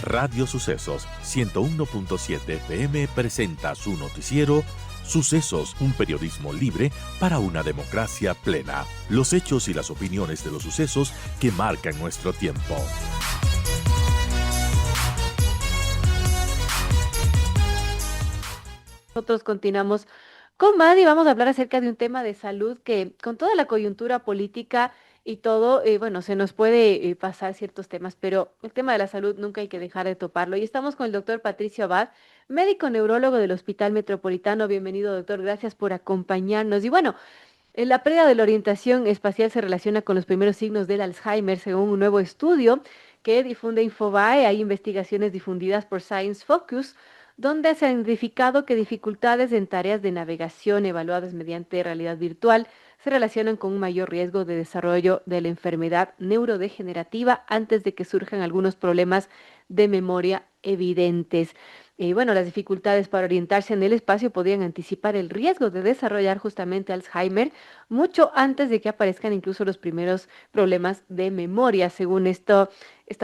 Radio Sucesos 101.7 FM presenta su noticiero Sucesos, un periodismo libre para una democracia plena. Los hechos y las opiniones de los sucesos que marcan nuestro tiempo. Nosotros continuamos con más y vamos a hablar acerca de un tema de salud que con toda la coyuntura política y todo, bueno, se nos puede pasar ciertos temas, pero el tema de la salud nunca hay que dejar de toparlo. Y estamos con el doctor Patricio Abad, médico neurólogo del Hospital Metropolitano. Bienvenido, doctor, gracias por acompañarnos. Y bueno, la pérdida de la orientación espacial se relaciona con los primeros signos del Alzheimer, según un nuevo estudio que difunde Infobae. Hay investigaciones difundidas por Science Focus, donde se ha identificado que dificultades en tareas de navegación evaluadas mediante realidad virtual se relacionan con un mayor riesgo de desarrollo de la enfermedad neurodegenerativa antes de que surjan algunos problemas de memoria evidentes. Y bueno, las dificultades para orientarse en el espacio podrían anticipar el riesgo de desarrollar justamente Alzheimer mucho antes de que aparezcan incluso los primeros problemas de memoria, según esta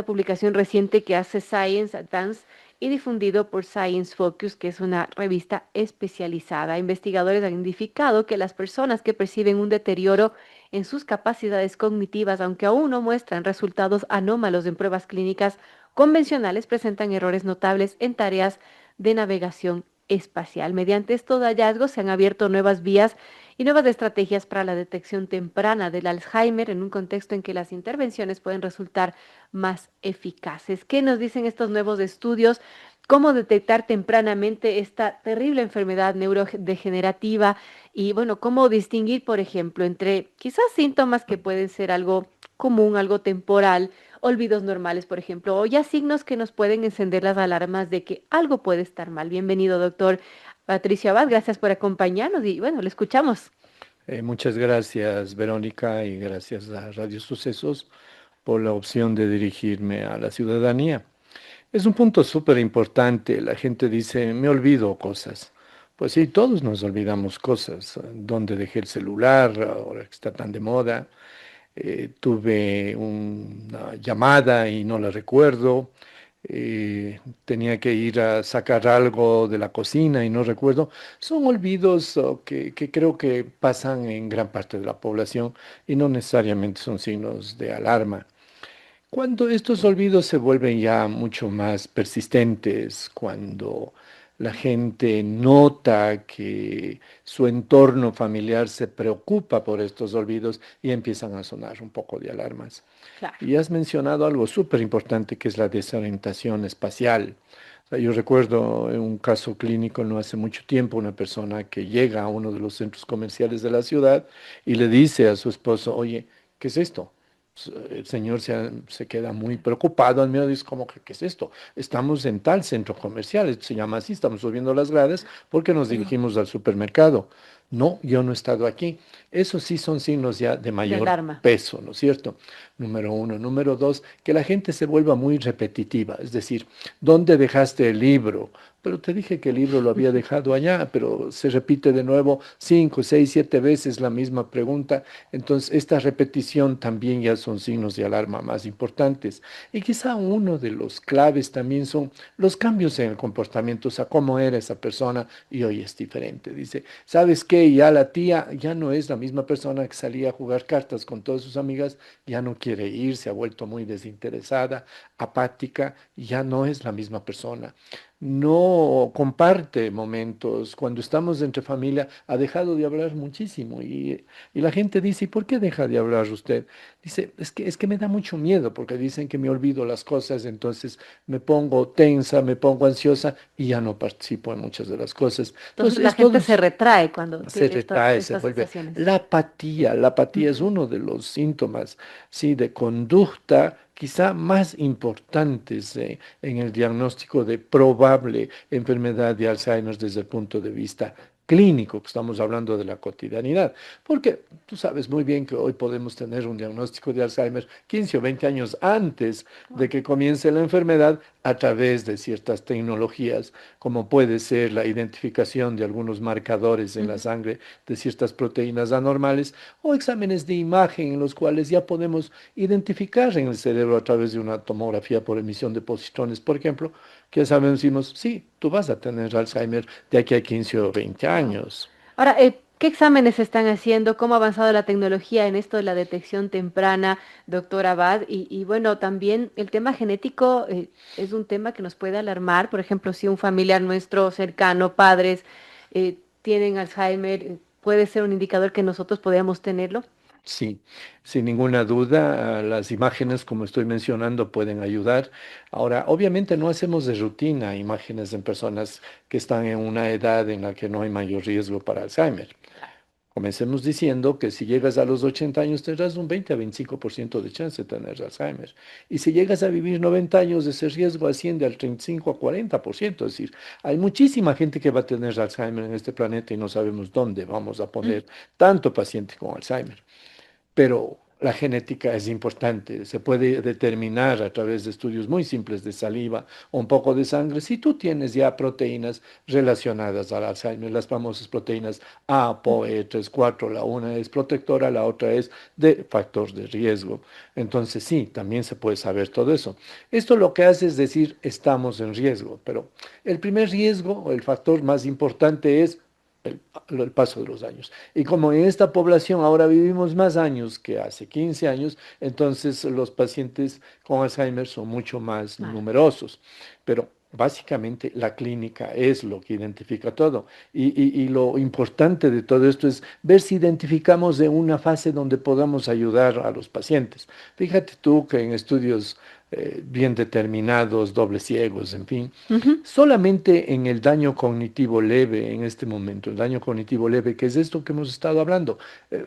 publicación reciente que hace Science Advance y difundido por Science Focus, que es una revista especializada. Investigadores han identificado que las personas que perciben un deterioro en sus capacidades cognitivas, aunque aún no muestran resultados anómalos en pruebas clínicas convencionales, presentan errores notables en tareas de navegación espacial. Mediante estos hallazgos se han abierto nuevas vías y nuevas estrategias para la detección temprana del Alzheimer en un contexto en que las intervenciones pueden resultar más eficaces. ¿Qué nos dicen estos nuevos estudios? ¿Cómo detectar tempranamente esta terrible enfermedad neurodegenerativa? Y bueno, ¿cómo distinguir, por ejemplo, entre quizás síntomas que pueden ser algo común, algo temporal, olvidos normales, por ejemplo, o ya signos que nos pueden encender las alarmas de que algo puede estar mal? Bienvenido, doctor Patricio Abad, gracias por acompañarnos y bueno, le escuchamos. Muchas gracias, Verónica, y gracias a Radio Sucesos por la opción de dirigirme a la ciudadanía. Es un punto súper importante. La gente dice, me olvido cosas. Pues sí, todos nos olvidamos cosas. ¿Dónde dejé el celular? Ahora que está tan de moda. Tuve una llamada y no la recuerdo. Tenía que ir a sacar algo de la cocina y no recuerdo. Son olvidos que creo que pasan en gran parte de la población y no necesariamente son signos de alarma. Cuando estos olvidos se vuelven ya mucho más persistentes, cuando la gente nota que su entorno familiar se preocupa por estos olvidos y empiezan a sonar un poco de alarmas. Claro. Y has mencionado algo súper importante que es la desorientación espacial. O sea, yo recuerdo en un caso clínico no hace mucho tiempo una persona que llega a uno de los centros comerciales de la ciudad y le dice a su esposo, oye, ¿qué es esto? El señor se queda muy preocupado, al menos dice, ¿cómo que qué es esto? Estamos en tal centro comercial, esto se llama así, estamos subiendo las gradas porque nos dirigimos al supermercado. No, yo no he estado aquí. Esos sí son signos ya de De mayor alarma. peso, ¿no es cierto? Número uno. Número dos, que la gente se vuelva muy repetitiva, es decir, ¿dónde dejaste el libro? Pero te dije que el libro lo había dejado allá, pero se repite de nuevo 5, 6, 7 veces la misma pregunta. Entonces, esta repetición también ya son signos de alarma más importantes. Y quizá uno de los claves también son los cambios en el comportamiento, o sea, cómo era esa persona y hoy es diferente. Dice, ¿sabes qué? Ya la tía ya no es la misma persona que salía a jugar cartas con todas sus amigas, ya no quiere ir, se ha vuelto muy desinteresada, apática, ya no es la misma persona, no comparte momentos. Cuando estamos entre familia, ha dejado de hablar muchísimo y la gente dice, ¿y por qué deja de hablar usted? Dice, es que me da mucho miedo porque dicen que me olvido las cosas, entonces me pongo tensa, me pongo ansiosa y ya no participo en muchas de las cosas. Entonces Entonces, la es gente todo se retrae cuando se tiene retrae, se estas vuelve. sensaciones. La apatía es Ujú. uno de los síntomas, sí, de conducta quizá más importantes en el diagnóstico de probable enfermedad de Alzheimer desde el punto de vista clínico, que estamos hablando de la cotidianidad. Porque tú sabes muy bien que hoy podemos tener un diagnóstico de Alzheimer 15 o 20 años antes de Wow. que comience la enfermedad a través de ciertas tecnologías, como puede ser la identificación de algunos marcadores en la Ujú. sangre de ciertas proteínas anormales o exámenes de imagen en los cuales ya podemos identificar en el cerebro a través de una tomografía por emisión de positrones, por ejemplo, que ya sabemos, decimos, sí, tú vas a tener Alzheimer de aquí a 15 o 20 Wow. años. Ahora, ¿qué exámenes se están haciendo? ¿Cómo ha avanzado la tecnología en esto de la detección temprana, doctor Abad? Y bueno, también el tema genético es un tema que nos puede alarmar. Por ejemplo, si un familiar nuestro cercano, padres, tienen Alzheimer, puede ser un indicador que nosotros podríamos tenerlo. Sí, sin ninguna duda, las imágenes, como estoy mencionando, pueden ayudar. Ahora, obviamente no hacemos de rutina imágenes en personas que están en una edad en la que no hay mayor riesgo para Alzheimer. Comencemos diciendo que si llegas a los 80 años tendrás un 20 a 25% de chance de tener Alzheimer. Y si llegas a vivir 90 años, ese riesgo asciende al 35 a 40%. Es decir, hay muchísima gente que va a tener Alzheimer en este planeta y no sabemos dónde vamos a Mm. poner tanto paciente con Alzheimer. Pero la genética es importante. Se puede determinar a través de estudios muy simples de saliva o un poco de sangre si tú tienes ya proteínas relacionadas al Alzheimer, las famosas proteínas A, APOE, 4. La una es protectora, la otra es de factor de riesgo. Entonces sí, también se puede saber todo eso. Esto lo que hace es decir, estamos en riesgo, pero el primer riesgo o el factor más importante es el, el paso de los años. Y como en esta población ahora vivimos más años que hace 15 años, entonces los pacientes con Alzheimer son mucho más Claro. numerosos. Pero básicamente la clínica es lo que identifica todo. Y lo importante de todo esto es ver si identificamos de una fase donde podamos ayudar a los pacientes. Fíjate tú que en estudios bien determinados, dobles ciegos, en fin, Ujú. solamente en el daño cognitivo leve en este momento, el daño cognitivo leve, que es esto que hemos estado hablando,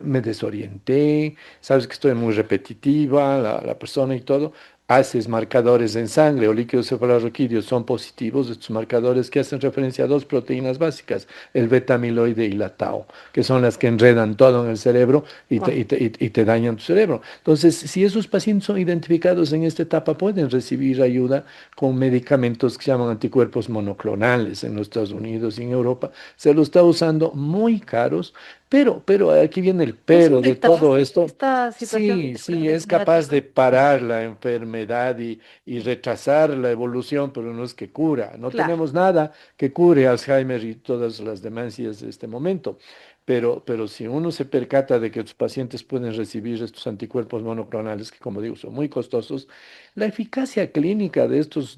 me desorienté, sabes que estoy muy repetitiva, la persona y todo, haces marcadores en sangre o líquidos cefalorraquídeos son positivos, estos marcadores que hacen referencia a dos proteínas básicas, el beta amiloide y la tau, que son las que enredan todo en el cerebro y te, Wow. y te- y te dañan tu cerebro. Entonces, si esos pacientes son identificados en esta etapa, pueden recibir ayuda con medicamentos que se llaman anticuerpos monoclonales en los Estados Unidos y en Europa. Se lo está usando muy caros, pero aquí viene el Eso pero de todo esto. esta situación Sí, sí, es capaz degenerativa. de parar la enfermedad y retrasar la evolución, pero no es que cura. No Claro. tenemos nada que cure Alzheimer y todas las demencias de este momento. Pero si uno se percata de que los pacientes pueden recibir estos anticuerpos monoclonales, que como digo son muy costosos, la eficacia clínica de estos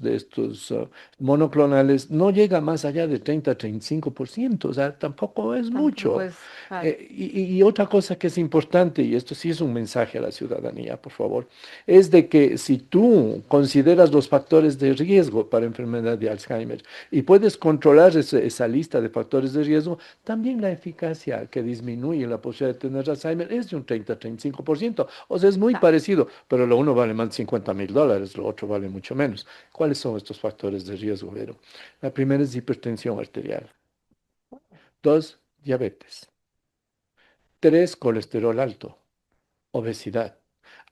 monoclonales no llega más allá de 30 a 35%, o sea, tampoco es Tampoco mucho. es, claro. Y otra cosa que es importante, y esto sí es un mensaje a la ciudadanía, por favor, es de que si tú consideras los factores de riesgo para enfermedad de Alzheimer y puedes controlar esa lista de factores de riesgo, también la eficacia que disminuye la posibilidad de tener Alzheimer es de un 30 a 35%. O sea, es muy Claro. parecido, pero lo uno vale más de $50,000, lo otro vale mucho menos. ¿Cuáles son estos factores de riesgo, Vero? La primera es hipertensión arterial. Dos, diabetes. Tres, colesterol alto, obesidad,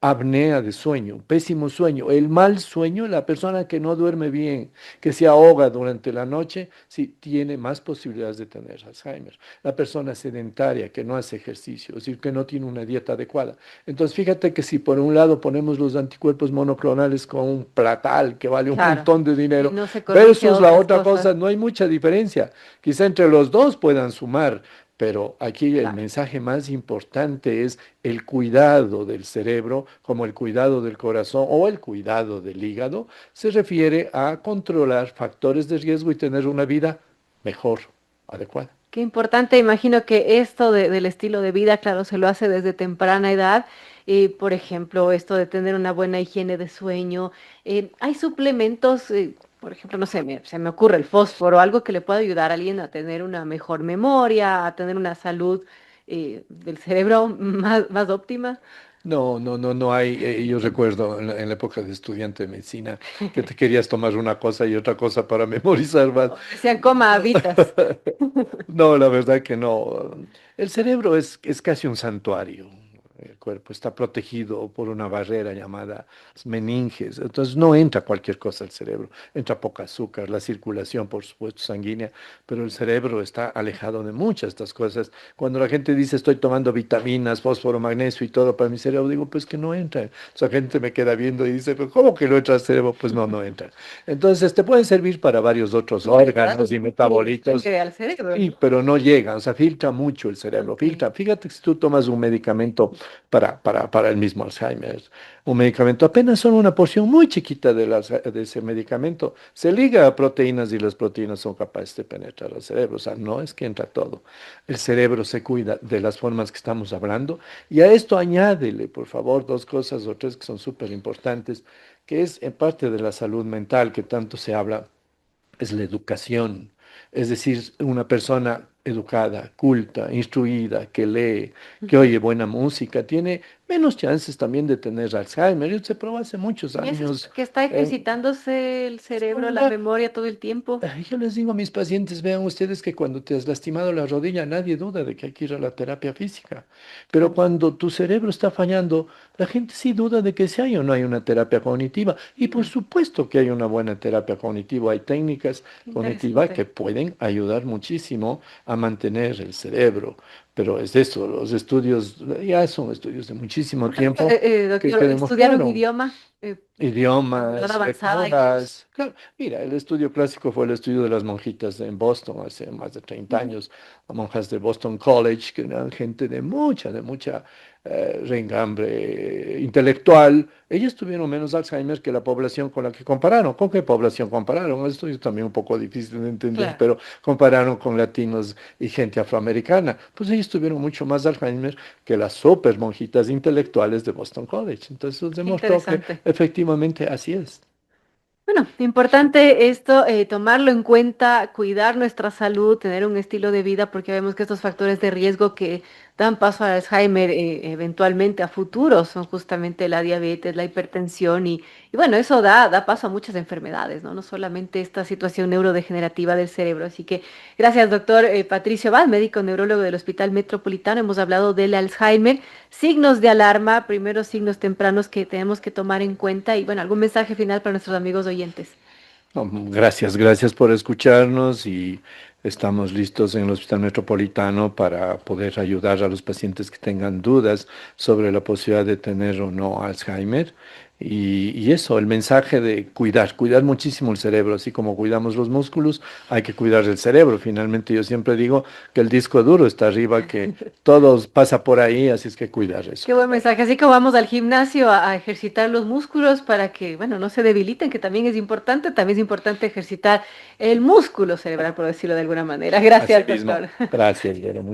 apnea de sueño, pésimo sueño, el mal sueño, la persona que no duerme bien, que se ahoga durante la noche, sí tiene más posibilidades de tener Alzheimer. La persona sedentaria que no hace ejercicio, es decir, que no tiene una dieta adecuada. Entonces, fíjate que si por un lado ponemos los anticuerpos monoclonales con un platal que vale un Claro. montón de Y dinero, no se corrige versus la otras otra cosas. cosa, no hay mucha diferencia. Quizá entre los dos puedan sumar. Pero aquí el Claro. mensaje más importante es el cuidado del cerebro, como el cuidado del corazón o el cuidado del hígado, se refiere a controlar factores de riesgo y tener una vida mejor, adecuada. Qué importante, imagino que esto del estilo de vida, claro, se lo hace desde temprana edad. Y, por ejemplo, esto de tener una buena higiene de sueño. Hay suplementos, por ejemplo, no sé, se me ocurre el fósforo, algo que le pueda ayudar a alguien a tener una mejor memoria, a tener una salud del cerebro más óptima. No hay. Yo recuerdo en la época de estudiante de medicina que te querías tomar una cosa y otra cosa para memorizar más. Decían, coma, habitas. No, la verdad que no. El cerebro es casi un santuario. El cuerpo está protegido por una barrera llamada meninges. Entonces no entra cualquier cosa al cerebro. Entra poca azúcar, la circulación, por supuesto, sanguínea, pero el cerebro está alejado de muchas de estas cosas. Cuando la gente dice estoy tomando vitaminas, fósforo, magnesio y todo para mi cerebro, digo, pues que no entra. O sea, gente me queda viendo y dice, pero ¿cómo que no entra al cerebro? Pues no entra. Entonces te pueden servir para varios otros órganos y metabolitos. Que al cerebro, Sí, ¿no? pero no llega, o sea, filtra mucho el cerebro, Ok. filtra. Fíjate que si tú tomas un medicamento para el mismo Alzheimer, un medicamento, apenas son una porción muy chiquita de ese medicamento, se liga a proteínas y las proteínas son capaces de penetrar al cerebro, o sea, no es que entra todo. El cerebro se cuida de las formas que estamos hablando y a esto añádele, por favor, dos cosas o tres que son súper importantes, que es en parte de la salud mental que tanto se habla es la educación. Es decir, una persona educada, culta, instruida, que lee, que Ujú. oye buena música, tiene menos chances también de tener Alzheimer. Yo se probó hace muchos Y eso es años. porque está eh, ejercitándose el cerebro, la memoria todo el tiempo. yo les digo a mis pacientes, vean ustedes que cuando te has lastimado la rodilla, nadie duda de que hay que ir a la terapia física. Pero Claro, cuando tu cerebro está fallando, la gente sí duda de que si hay o no hay una terapia cognitiva. Y por mm, supuesto que hay una buena terapia cognitiva. Hay técnicas qué cognitivas que interesante. pueden ayudar muchísimo a mantener el cerebro. Pero es eso, los estudios ya son estudios de muchísimo tiempo Doctor, que estudiar un demostraron. idioma a edad Idiomas, avanzada incluso. lecturas. Claro, mira, el estudio clásico fue el estudio de las monjitas en Boston hace más de 30 Ujú. años, las monjas de Boston College, que eran gente de mucha rengambre intelectual. Ellas tuvieron menos Alzheimer que la población con la que compararon. ¿Con qué población compararon? Esto es también un poco difícil de entender, Claro, pero compararon con latinos y gente afroamericana. Pues ellos tuvieron mucho más Alzheimer que las super monjitas intelectuales de Boston College. Entonces eso qué demostró que interesante. efectivamente así es. Bueno, importante esto, tomarlo en cuenta, cuidar nuestra salud, tener un estilo de vida, porque vemos que estos factores de riesgo que dan paso al Alzheimer eventualmente a futuro son justamente la diabetes, la hipertensión y bueno, eso da paso a muchas enfermedades, ¿no? No solamente esta situación neurodegenerativa del cerebro. Así que gracias, doctor Patricio Abad, médico neurólogo del Hospital Metropolitano. Hemos hablado del Alzheimer, signos de alarma, primeros signos tempranos que tenemos que tomar en cuenta y bueno, algún mensaje final para nuestros amigos oyentes. No, gracias por escucharnos y estamos listos en el Hospital Metropolitano para poder ayudar a los pacientes que tengan dudas sobre la posibilidad de tener o no Alzheimer. Y eso, el mensaje de cuidar muchísimo el cerebro, así como cuidamos los músculos, hay que cuidar el cerebro. Finalmente yo siempre digo que el disco duro está arriba, que todo pasa por ahí, así es que cuidar eso. Qué buen mensaje. Así como vamos al gimnasio a ejercitar los músculos para que, bueno, no se debiliten, que también es importante ejercitar el músculo cerebral, por decirlo de alguna manera. Así Gracias, mismo. doctor. Gracias, Guillermo.